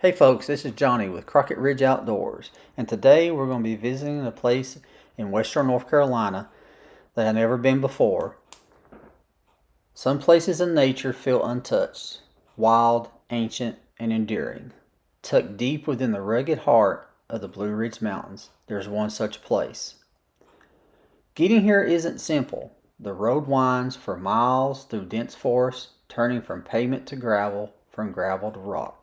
Hey folks, this is Johnny with Crockett Ridge Outdoors, and today we're going to be visiting a place in western North Carolina that I've never been before. Some places in nature feel untouched, wild, ancient, and enduring. Tucked deep within the rugged heart of the Blue Ridge Mountains, there's one such place. Getting here isn't simple. The road winds for miles through dense forest, turning from pavement to gravel, from gravel to rock.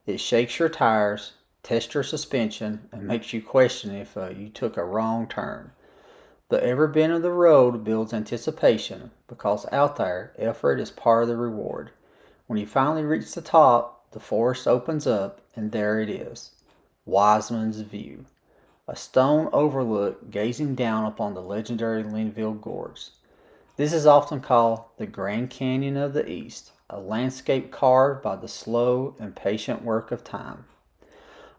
It shakes your tires, tests your suspension, and makes you question if you took a wrong turn. But every bend of the road builds anticipation, because out there, effort is part of the reward. When you finally reach the top, the forest opens up, and there it is, Wiseman's View. A stone overlook gazing down upon the legendary Linville Gorge. This is often called the Grand Canyon of the East, a landscape carved by the slow and patient work of time.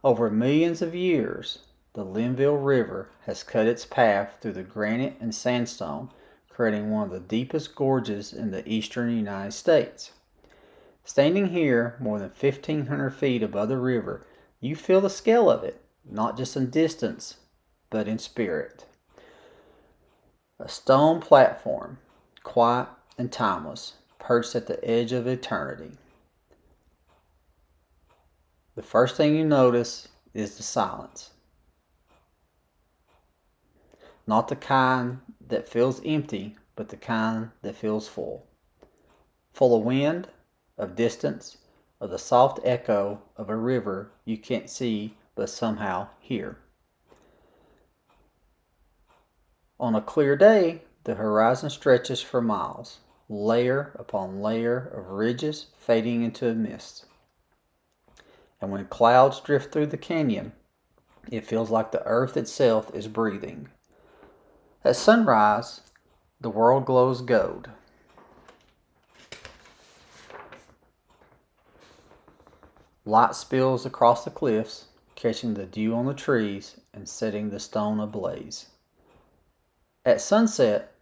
Over millions of years, the Linville River has cut its path through the granite and sandstone, creating one of the deepest gorges in the eastern United States. Standing here, more than 1,500 feet above the river, you feel the scale of it, not just in distance, but in spirit. A stone platform, quiet and timeless, perched at the edge of eternity. The first thing you notice is the silence. Not the kind that feels empty, but the kind that feels full. Full of wind, of distance, of the soft echo of a river you can't see but somehow hear. On a clear day, the horizon stretches for miles, layer upon layer of ridges fading into a mist. And when clouds drift through the canyon, it feels like the earth itself is breathing. At sunrise, the world glows gold. Light spills across the cliffs, catching the dew on the trees and setting the stone ablaze. At sunset,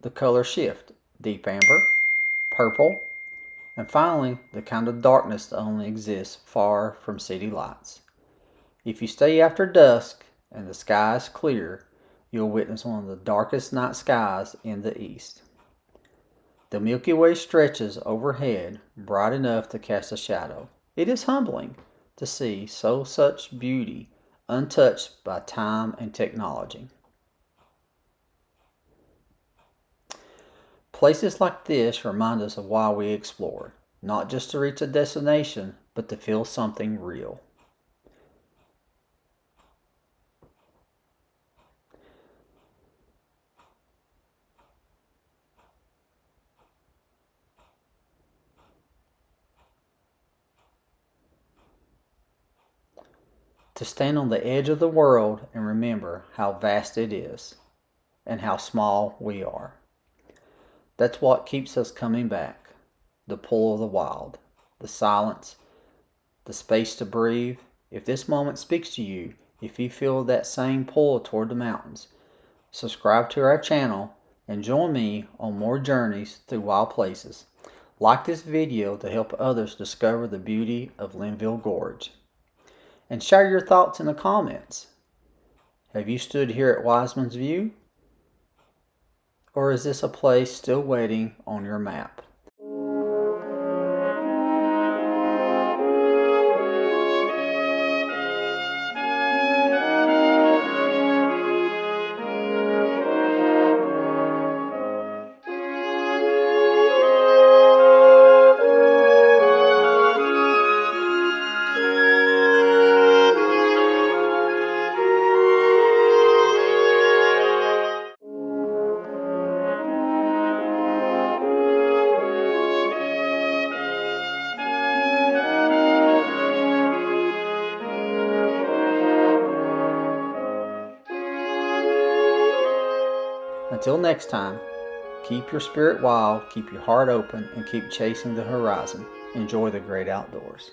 the colors shift, deep amber, purple, and finally the kind of darkness that only exists far from city lights. If you stay after dusk and the sky is clear, you'll witness one of the darkest night skies in the east. The Milky Way stretches overhead, bright enough to cast a shadow. It is humbling to see such beauty untouched by time and technology. Places like this remind us of why we explore, not just to reach a destination, but to feel something real. To stand on the edge of the world and remember how vast it is and how small we are. That's what keeps us coming back. The pull of the wild, the silence, the space to breathe. If this moment speaks to you, if you feel that same pull toward the mountains, subscribe to our channel and join me on more journeys through wild places. Like this video to help others discover the beauty of Linville Gorge. And share your thoughts in the comments. Have you stood here at Wiseman's View? Or is this a place still waiting on your map? Until next time, keep your spirit wild, keep your heart open, and keep chasing the horizon. Enjoy the great outdoors.